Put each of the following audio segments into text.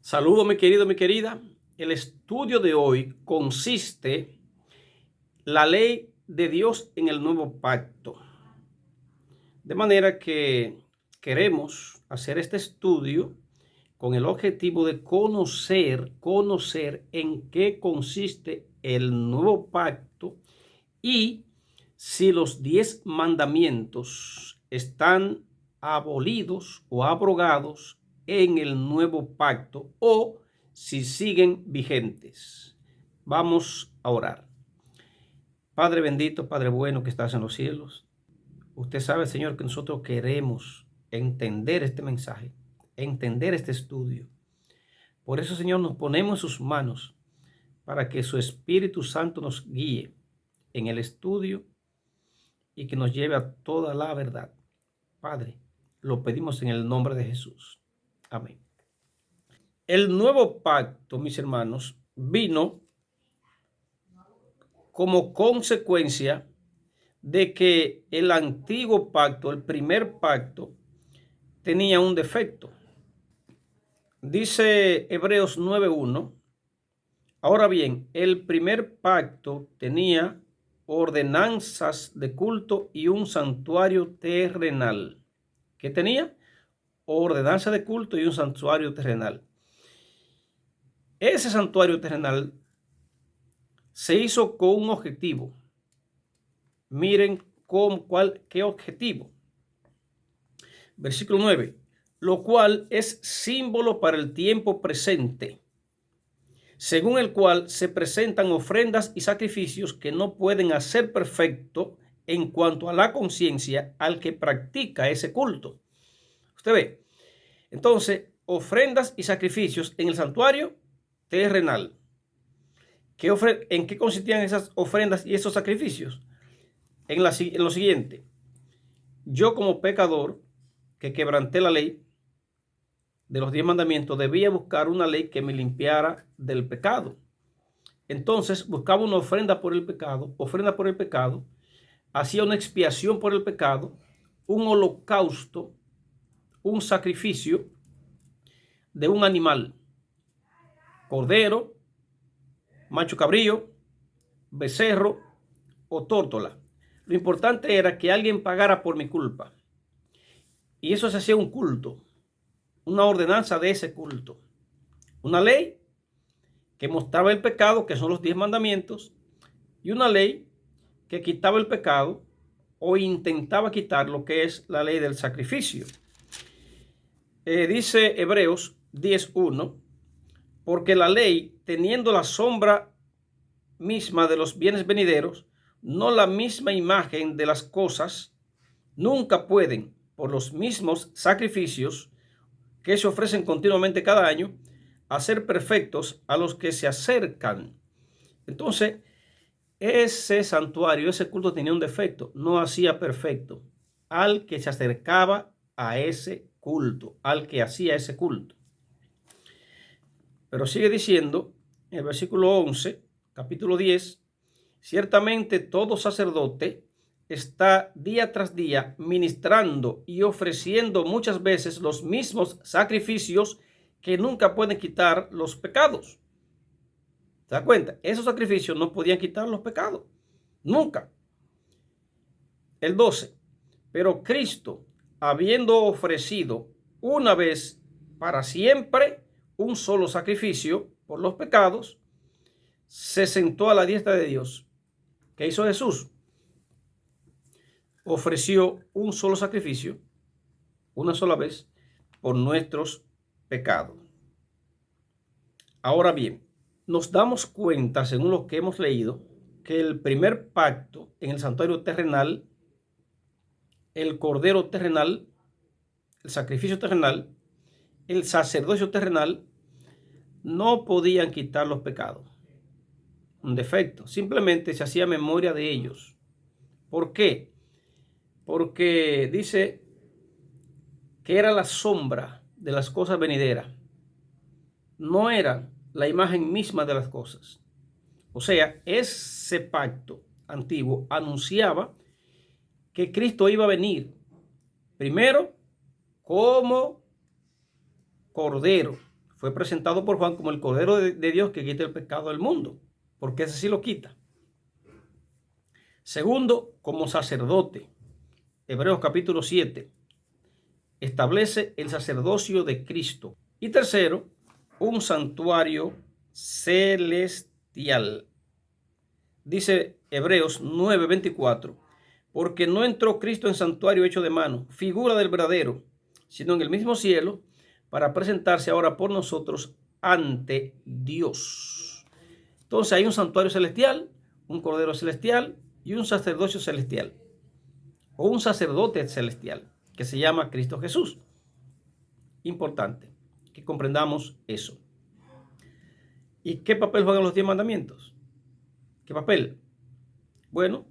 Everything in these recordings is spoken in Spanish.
Saludos, mi querido, mi querida. El estudio de hoy consiste la ley de Dios en el nuevo pacto. De manera que queremos hacer este estudio con el objetivo de conocer en qué consiste el nuevo pacto y si los 10 mandamientos están abolidos o abrogados en el nuevo pacto o si siguen vigentes. Vamos a orar. Padre bendito, Padre bueno que estás en los cielos. Usted sabe, Señor, que nosotros queremos entender este mensaje, entender este estudio. Por eso, Señor, nos ponemos en sus manos para que su Espíritu Santo nos guíe en el estudio y que nos lleve a toda la verdad. Padre, lo pedimos en el nombre de Jesús. Amén. El nuevo pacto, mis hermanos, vino como consecuencia de que el antiguo pacto, el primer pacto, tenía un defecto. Dice Hebreos 9:1. Ahora bien, el primer pacto tenía ordenanzas de culto y un santuario terrenal. ¿Qué tenía? Ordenanza de culto y un santuario terrenal. Ese santuario terrenal se hizo con un objetivo. Miren qué objetivo. Versículo 9. Lo cual es símbolo para el tiempo presente, según el cual se presentan ofrendas y sacrificios que no pueden hacer perfecto en cuanto a la conciencia al que practica ese culto. Usted ve, entonces, ofrendas y sacrificios en el santuario terrenal. ¿En qué consistían esas ofrendas y esos sacrificios? En lo siguiente: yo como pecador que quebranté la ley de los 10 mandamientos, debía buscar una ley que me limpiara del pecado. Entonces buscaba una ofrenda por el pecado, hacía una expiación por el pecado, un holocausto, un sacrificio de un animal, cordero, macho cabrío, becerro o tórtola. Lo importante era que alguien pagara por mi culpa. Y eso se hacía un culto, una ordenanza de ese culto, una ley que mostraba el pecado, que son los 10 mandamientos, y una ley que quitaba el pecado o intentaba quitar, lo que es la ley del sacrificio. Dice Hebreos 10:1, porque la ley, teniendo la sombra misma de los bienes venideros, no la misma imagen de las cosas, nunca pueden, por los mismos sacrificios que se ofrecen continuamente cada año, hacer perfectos a los que se acercan. Entonces, ese santuario, ese culto tenía un defecto, no hacía perfecto al que se acercaba a ese culto, al que hacía ese culto. Pero sigue diciendo en el versículo 11, capítulo 10, ciertamente todo sacerdote está día tras día ministrando y ofreciendo muchas veces los mismos sacrificios que nunca pueden quitar los pecados. ¿Se da cuenta? Esos sacrificios no podían quitar los pecados. Nunca. El 12. Pero Cristo, habiendo ofrecido una vez para siempre un solo sacrificio por los pecados, se sentó a la diestra de Dios. ¿Qué hizo Jesús? Ofreció un solo sacrificio, una sola vez, por nuestros pecados. Ahora bien, nos damos cuenta, según lo que hemos leído, que el primer pacto en el santuario terrenal, el cordero terrenal, el sacrificio terrenal, el sacerdocio terrenal, no podían quitar los pecados. Un defecto. Simplemente se hacía memoria de ellos. ¿Por qué? Porque dice que era la sombra de las cosas venideras. No era la imagen misma de las cosas. O sea, ese pacto antiguo anunciaba que Cristo iba a venir primero como cordero. fue presentado por Juan como el Cordero de Dios que quita el pecado del mundo, porque ese sí lo quita. Segundo, como sacerdote. Hebreos capítulo 7 establece el sacerdocio de Cristo. Y tercero, un santuario celestial. Dice Hebreos 9:24, porque no entró Cristo en santuario hecho de mano, figura del verdadero, sino en el mismo cielo, para presentarse ahora por nosotros ante Dios. Entonces hay un santuario celestial, un cordero celestial y un sacerdocio celestial, o un sacerdote celestial, que se llama Cristo Jesús. Importante que comprendamos eso. ¿Y qué papel juegan los 10 mandamientos? ¿Qué papel? Bueno,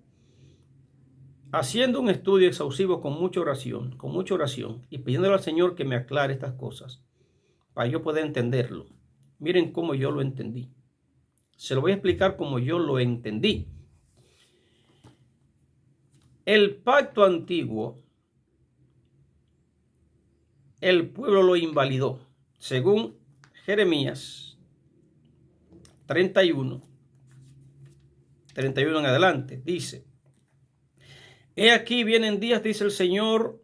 haciendo un estudio exhaustivo con mucha oración y pidiéndole al Señor que me aclare estas cosas para yo poder entenderlo. Miren cómo yo lo entendí. Se lo voy a explicar como yo lo entendí. El pacto antiguo, el pueblo lo invalidó. Según Jeremías 31 en adelante, dice: He aquí vienen días, dice el Señor,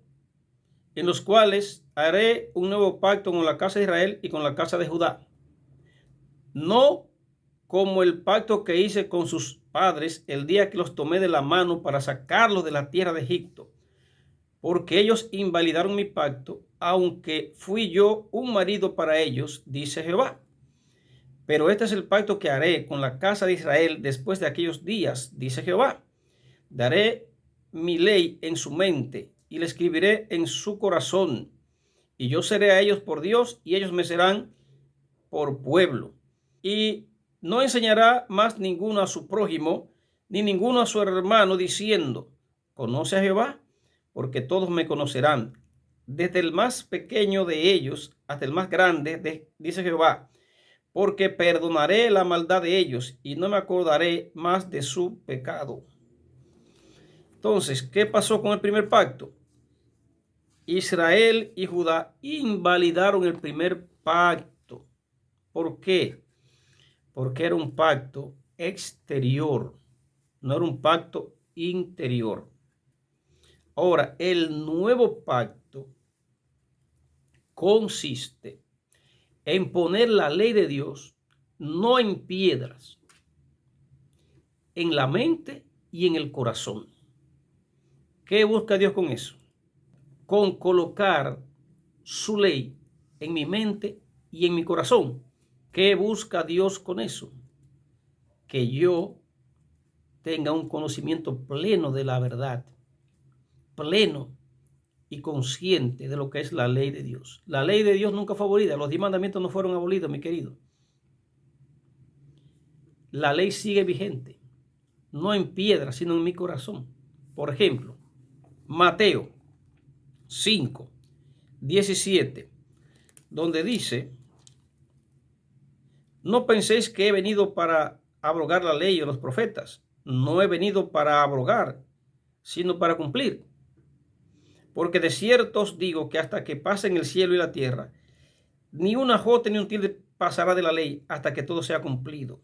en los cuales haré un nuevo pacto con la casa de Israel y con la casa de Judá. No como el pacto que hice con sus padres el día que los tomé de la mano para sacarlos de la tierra de Egipto, porque ellos invalidaron mi pacto, aunque fui yo un marido para ellos, dice Jehová. Pero este es el pacto que haré con la casa de Israel después de aquellos días, dice Jehová. Daré mi ley en su mente y la escribiré en su corazón. Y yo seré a ellos por Dios y ellos me serán por pueblo. Y no enseñará más ninguno a su prójimo, ni ninguno a su hermano, diciendo: conoce a Jehová, porque todos me conocerán, desde el más pequeño de ellos hasta el más grande, dice Jehová, porque perdonaré la maldad de ellos y no me acordaré más de su pecado. Entonces, ¿qué pasó con el primer pacto? Israel y Judá invalidaron el primer pacto. ¿Por qué? Porque era un pacto exterior, no era un pacto interior. Ahora, el nuevo pacto consiste en poner la ley de Dios no en piedras, en la mente y en el corazón. ¿Qué busca Dios con eso? Con colocar su ley en mi mente y en mi corazón. ¿Qué busca Dios con eso? Que yo tenga un conocimiento pleno de la verdad, pleno y consciente de lo que es la ley de Dios. La ley de Dios nunca fue abolida. Los 10 mandamientos no fueron abolidos, mi querido. La ley sigue vigente, no en piedra, sino en mi corazón. Por ejemplo, Mateo 5:17, donde dice: no penséis que he venido para abrogar la ley o los profetas. No he venido para abrogar, sino para cumplir. Porque de cierto os digo que hasta que pasen el cielo y la tierra, ni una jota ni un tilde pasará de la ley hasta que todo sea cumplido.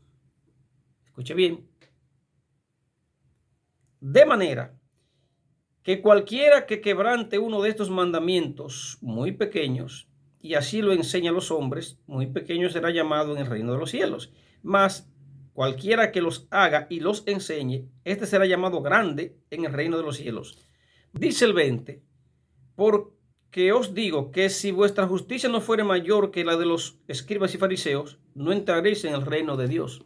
Escuche bien. De manera que cualquiera que quebrante uno de estos mandamientos muy pequeños, y así lo enseña a los hombres, muy pequeño será llamado en el reino de los cielos. Mas cualquiera que los haga y los enseñe, este será llamado grande en el reino de los cielos. Dice el 20, porque os digo que si vuestra justicia no fuere mayor que la de los escribas y fariseos, no entraréis en el reino de Dios.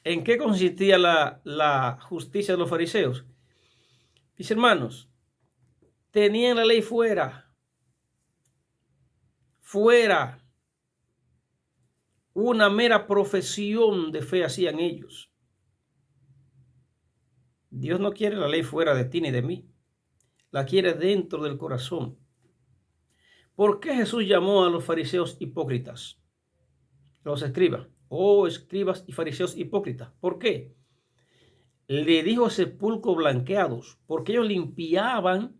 ¿En qué consistía la justicia de los fariseos? Mis hermanos, tenían la ley fuera. Una mera profesión de fe hacían ellos. Dios no quiere la ley fuera de ti ni de mí. La quiere dentro del corazón. ¿Por qué Jesús llamó a los fariseos hipócritas? Los escribas. Oh, escribas y fariseos hipócritas. ¿Por qué? Le dijo sepulcros blanqueados, porque ellos limpiaban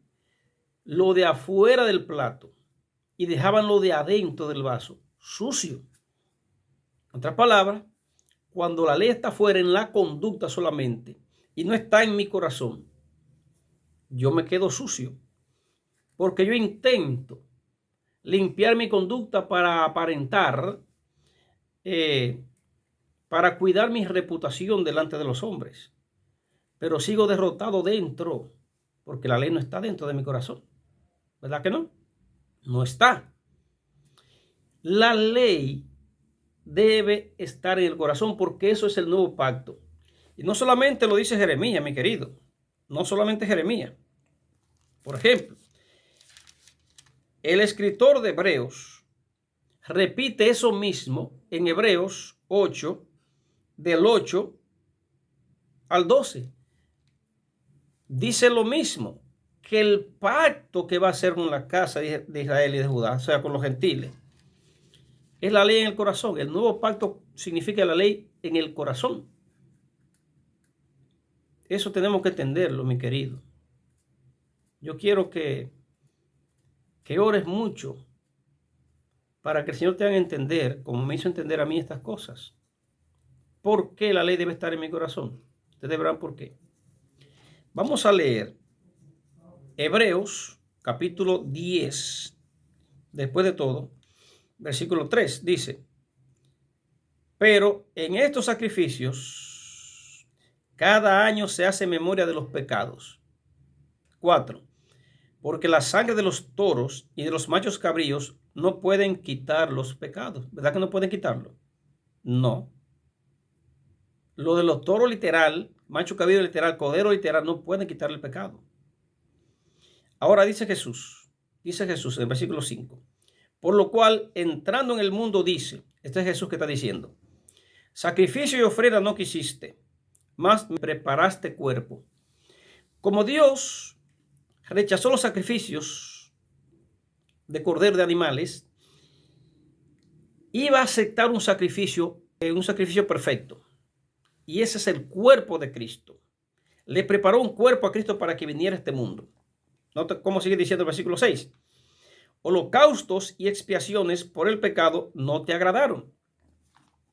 lo de afuera del plato y dejaban lo de adentro del vaso sucio. En otras palabras, cuando la ley está fuera en la conducta solamente y no está en mi corazón, yo me quedo sucio. Porque yo intento limpiar mi conducta para aparentar, para cuidar mi reputación delante de los hombres. Pero sigo derrotado dentro, porque la ley no está dentro de mi corazón. ¿Verdad que no? No está. La ley debe estar en el corazón porque eso es el nuevo pacto. Y no solamente lo dice Jeremías, mi querido. No solamente Jeremías. Por ejemplo, el escritor de Hebreos repite eso mismo en Hebreos 8, del 8 al 12. Dice lo mismo, que el pacto que va a hacer con la casa de Israel y de Judá, o sea, con los gentiles, es la ley en el corazón. El nuevo pacto significa la ley en el corazón. Eso tenemos que entenderlo, mi querido. Yo quiero que ores mucho para que el Señor te haga entender, como me hizo entender a mí estas cosas. ¿Por qué la ley debe estar en mi corazón? Ustedes verán por qué. Vamos a leer Hebreos capítulo 10. Después de todo, versículo 3 dice: pero en estos sacrificios cada año se hace memoria de los pecados. 4. Porque la sangre de los toros y de los machos cabríos no pueden quitar los pecados. ¿Verdad que no pueden quitarlo? No. Lo de los toros literal, macho cabrío literal, cordero literal, no pueden quitar el pecado. Ahora dice Jesús en el versículo 5. Por lo cual, entrando en el mundo, dice, este es Jesús que está diciendo: sacrificio y ofrenda no quisiste, mas me preparaste cuerpo. Como Dios rechazó los sacrificios de cordero de animales, iba a aceptar un sacrificio perfecto. Y ese es el cuerpo de Cristo. Le preparó un cuerpo a Cristo para que viniera a este mundo. Nota cómo sigue diciendo el versículo 6. Holocaustos y expiaciones por el pecado no te agradaron.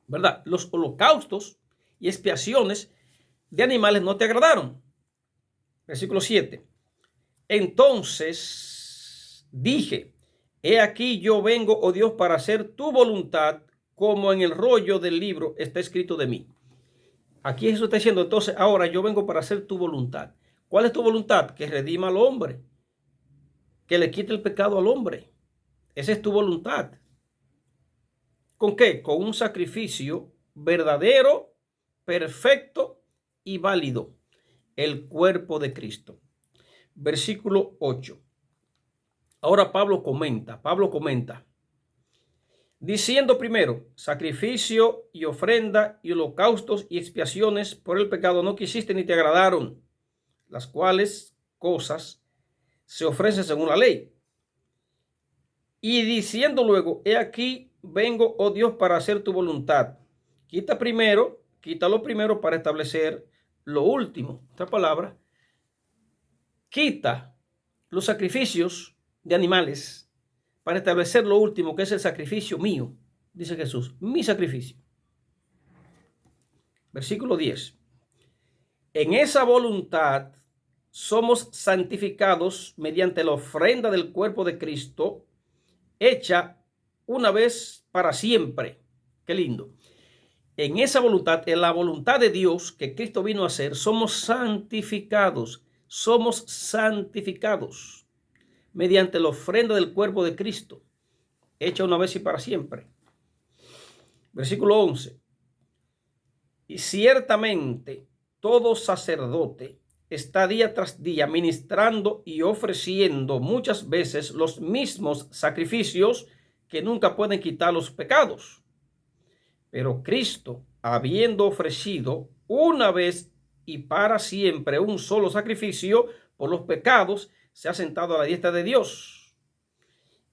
¿Verdad? Los holocaustos y expiaciones de animales no te agradaron. Versículo 7. Entonces dije: he aquí yo vengo, oh Dios, para hacer tu voluntad, como en el rollo del libro está escrito de mí. Aquí Jesús está diciendo, entonces ahora yo vengo para hacer tu voluntad. ¿Cuál es tu voluntad? Que redima al hombre, que le quite el pecado al hombre. Esa es tu voluntad. ¿Con qué? Con un sacrificio verdadero, perfecto y válido. El cuerpo de Cristo. Versículo 8. Ahora Pablo comenta, diciendo primero: sacrificio y ofrenda y holocaustos y expiaciones por el pecado no quisiste ni te agradaron, las cuales cosas se ofrecen según la ley. Y diciendo luego: he aquí vengo, oh Dios, para hacer tu voluntad. Quita lo primero para establecer lo último. Esta palabra, quita los sacrificios de animales para establecer lo último, que es el sacrificio mío, dice Jesús, mi sacrificio. Versículo 10. En esa voluntad somos santificados mediante la ofrenda del cuerpo de Cristo, hecha una vez para siempre. Qué lindo. En esa voluntad, en la voluntad de Dios que Cristo vino a hacer, somos santificados mediante la ofrenda del cuerpo de Cristo, hecha una vez y para siempre. Versículo 11. Y ciertamente todo sacerdote está día tras día ministrando y ofreciendo muchas veces los mismos sacrificios que nunca pueden quitar los pecados. Pero Cristo, habiendo ofrecido una vez y para siempre un solo sacrificio por los pecados, se ha sentado a la diestra de Dios.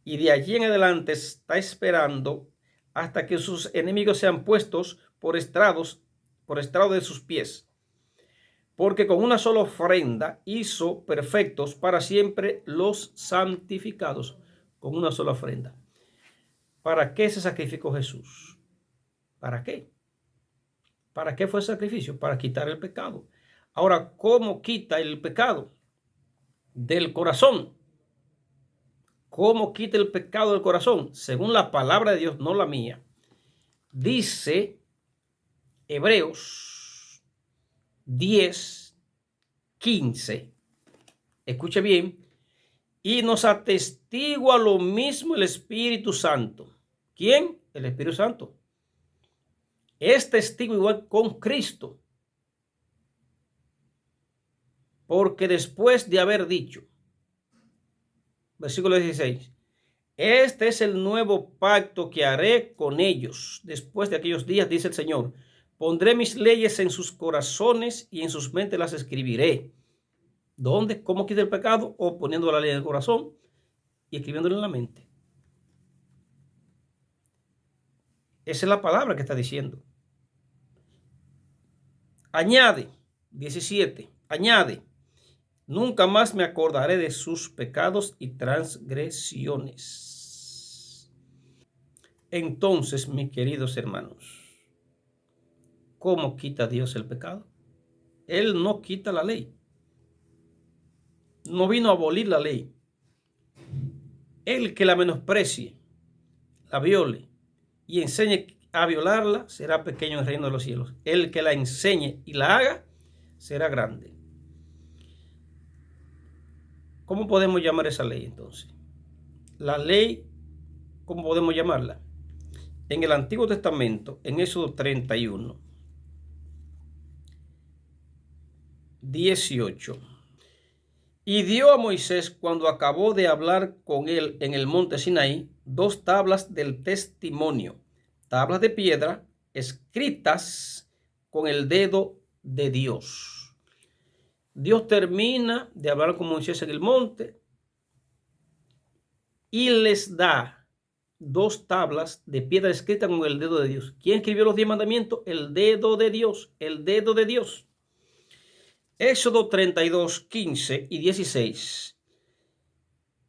Y de allí en adelante está esperando hasta que sus enemigos sean puestos por estrado de sus pies. Porque con una sola ofrenda hizo perfectos para siempre los santificados. Con una sola ofrenda. ¿Para qué se sacrificó Jesús? ¿Para qué? ¿Para qué fue el sacrificio? Para quitar el pecado. Ahora, ¿cómo quita el pecado? Del corazón. ¿Cómo quita el pecado del corazón? Según la palabra de Dios, no la mía. Dice Hebreos 10:15. Escuche bien. Y nos atestigua lo mismo el Espíritu Santo. ¿Quién? El Espíritu Santo. Es testigo igual con Cristo. Porque después de haber dicho, versículo 16, este es el nuevo pacto que haré con ellos después de aquellos días, dice el Señor. Pondré mis leyes en sus corazones y en sus mentes las escribiré. ¿Dónde? ¿Cómo quita el pecado? O poniendo la ley en el corazón y escribiéndola en la mente. Esa es la palabra que está diciendo. Añade, 17, añade, nunca más me acordaré de sus pecados y transgresiones. Entonces, mis queridos hermanos, ¿cómo quita Dios el pecado? Él no quita la ley. No vino a abolir la ley. El que la menosprecie, la viole y enseñe a violarla, será pequeño en el reino de los cielos. El que la enseñe y la haga, será grande. ¿Cómo podemos llamar esa ley entonces? La ley, ¿cómo podemos llamarla? En el Antiguo Testamento, en Éxodo 31, 18. Y dio a Moisés, cuando acabó de hablar con él en el monte Sinaí, 2 tablas del testimonio, tablas de piedra escritas con el dedo de Dios. Dios termina de hablar con Moisés en el monte y les da 2 tablas de piedra escritas con el dedo de Dios. ¿Quién escribió los 10 mandamientos? El dedo de Dios, el dedo de Dios. Éxodo 32, 15 y 16.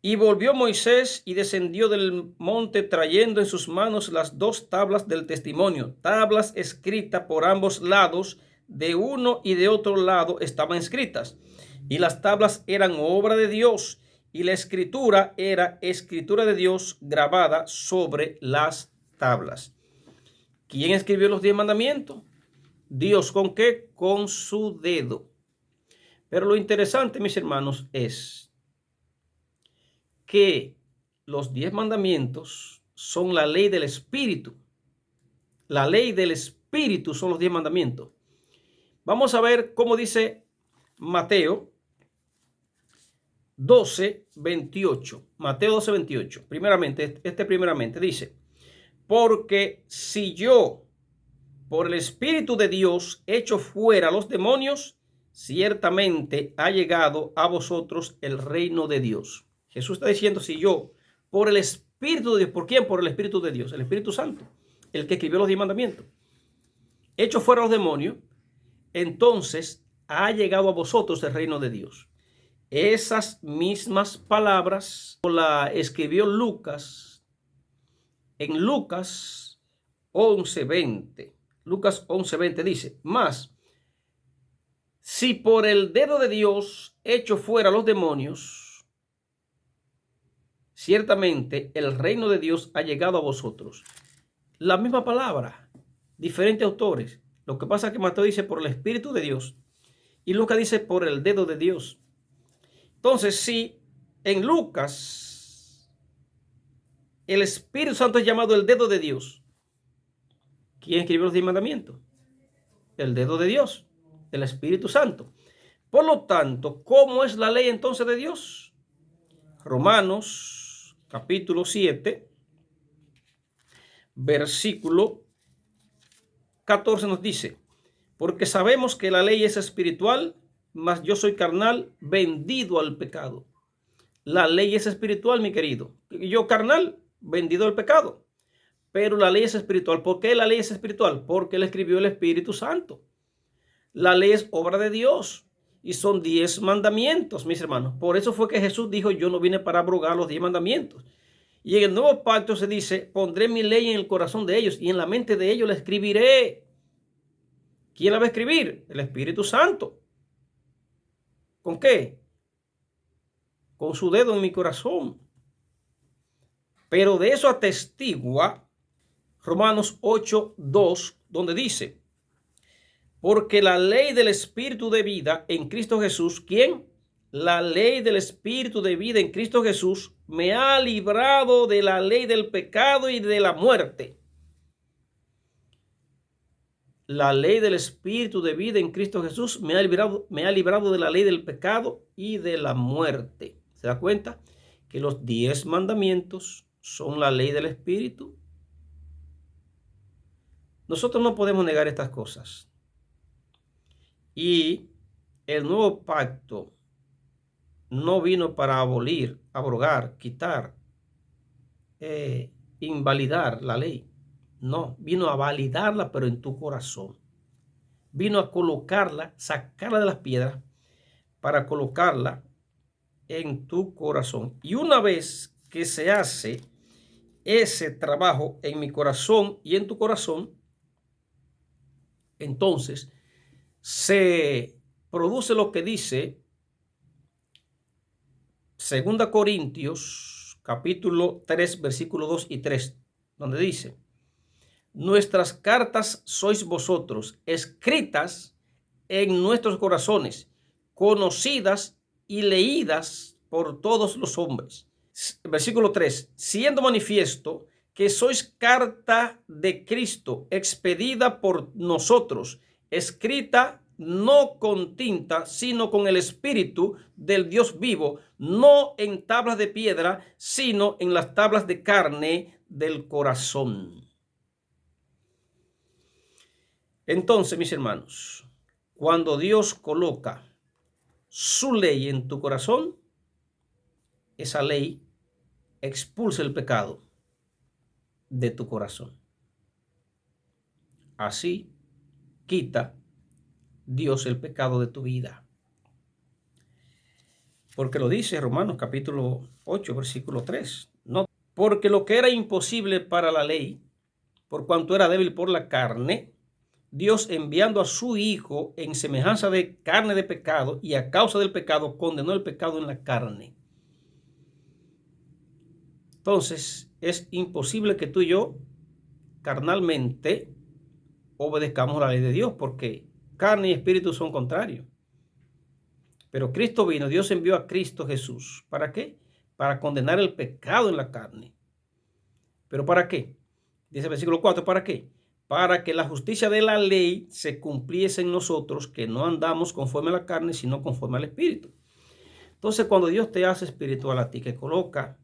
Y volvió Moisés y descendió del monte trayendo en sus manos las 2 tablas del testimonio, tablas escritas por ambos lados, de uno y de otro lado estaban escritas. Y las tablas eran obra de Dios, y la escritura era escritura de Dios grabada sobre las tablas. ¿Quién escribió los 10 mandamientos? Dios. ¿Con qué? Con su dedo. Pero lo interesante, mis hermanos, es que los 10 mandamientos son la ley del Espíritu. La ley del Espíritu son los 10 mandamientos. Vamos a ver cómo dice Mateo 12, 28. Mateo 12, 28. Primeramente dice, porque si yo, por el Espíritu de Dios, echo fuera a los demonios, ciertamente ha llegado a vosotros el reino de Dios. Jesús está diciendo, si yo, por el Espíritu de Dios, ¿por quién? Por el Espíritu de Dios, el Espíritu Santo, el que escribió los 10 mandamientos, echo fuera a los demonios, entonces ha llegado a vosotros el reino de Dios. Esas mismas palabras la escribió Lucas en Lucas 11:20. Lucas 11:20 dice, más, si por el dedo de Dios echo fuera a los demonios, ciertamente el reino de Dios ha llegado a vosotros. La misma palabra, diferentes autores. Lo que pasa es que Mateo dice por el Espíritu de Dios y Lucas dice por el dedo de Dios. Entonces, si en Lucas el Espíritu Santo es llamado el dedo de Dios, ¿quién escribió los 10 mandamientos? El dedo de Dios, el Espíritu Santo. Por lo tanto, ¿cómo es la ley entonces de Dios? Romanos capítulo 7, versículo 14 nos dice, porque sabemos que la ley es espiritual, mas yo soy carnal, vendido al pecado. La ley es espiritual, mi querido. Yo carnal, vendido al pecado. Pero la ley es espiritual. ¿Por qué la ley es espiritual? Porque la escribió el Espíritu Santo. La ley es obra de Dios. Y son 10 mandamientos, mis hermanos. Por eso fue que Jesús dijo, yo no vine para abrogar los 10 mandamientos. Y en el nuevo pacto se dice, pondré mi ley en el corazón de ellos y en la mente de ellos la escribiré. ¿Quién la va a escribir? El Espíritu Santo. ¿Con qué? Con su dedo en mi corazón. Pero de eso atestigua Romanos 8:2, donde dice, porque la ley del Espíritu de vida en Cristo Jesús, ¿quién? La ley del Espíritu de vida en Cristo Jesús me ha librado de la ley del pecado y de la muerte. La ley del Espíritu de vida en Cristo Jesús me ha librado de la ley del pecado y de la muerte. ¿Se da cuenta? Que los 10 mandamientos son la ley del Espíritu. Nosotros no podemos negar estas cosas. Y el nuevo pacto no vino para abolir, abrogar, quitar, invalidar la ley. No, vino a validarla, pero en tu corazón. Vino a colocarla, sacarla de las piedras para colocarla en tu corazón. Y una vez que se hace ese trabajo en mi corazón y en tu corazón, entonces se produce lo que dice 2 Corintios capítulo 3 versículo 2 y 3, donde dice, nuestras cartas sois vosotros, escritas en nuestros corazones, conocidas y leídas por todos los hombres. Versículo 3, siendo manifiesto que sois carta de Cristo, expedida por nosotros, escrita no con tinta, sino con el Espíritu del Dios vivo, no en tablas de piedra, sino en las tablas de carne del corazón. Entonces, mis hermanos, cuando Dios coloca su ley en tu corazón, esa ley expulsa el pecado de tu corazón. Así quita Dios el pecado de tu vida. Porque lo dice Romanos capítulo 8, versículo 3. No, porque lo que era imposible para la ley, por cuanto era débil por la carne, Dios enviando a su Hijo en semejanza de carne de pecado y a causa del pecado condenó el pecado en la carne. Entonces es imposible que tú y yo carnalmente obedezcamos la ley de Dios porque carne y espíritu son contrarios. Pero Cristo vino, Dios envió a Cristo Jesús. ¿Para qué? Para condenar el pecado en la carne. ¿Pero para qué? Dice el versículo 4, ¿para qué? Para que la justicia de la ley se cumpliese en nosotros, que no andamos conforme a la carne, sino conforme al Espíritu. Entonces, cuando Dios te hace espiritual a ti, que coloca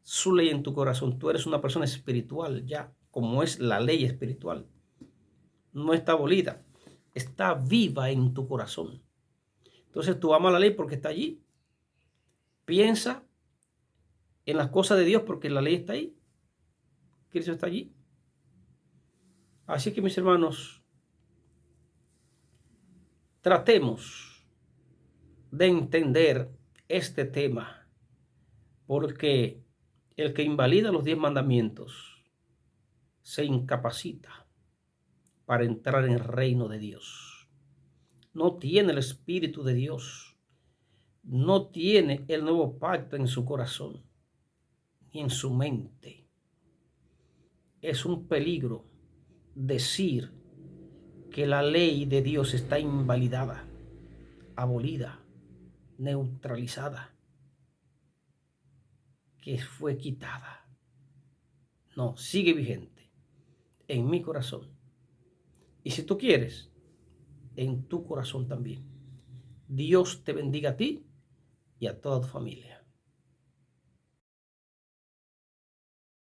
su ley en tu corazón, tú eres una persona espiritual ya, como es la ley espiritual. No está abolida, está viva en tu corazón. Entonces tú amas la ley porque está allí. Piensa en las cosas de Dios porque la ley está ahí. Cristo está allí. Así que mis hermanos, tratemos de entender este tema, porque el que invalida los 10 mandamientos se incapacita para entrar en el reino de Dios. No tiene el Espíritu de Dios, no tiene el nuevo pacto en su corazón ni en su mente. Es un peligro decir que la ley de Dios está invalidada, abolida, neutralizada, que fue quitada. No, sigue vigente en mi corazón. Y si tú quieres, en tu corazón también. Dios te bendiga a ti y a toda tu familia.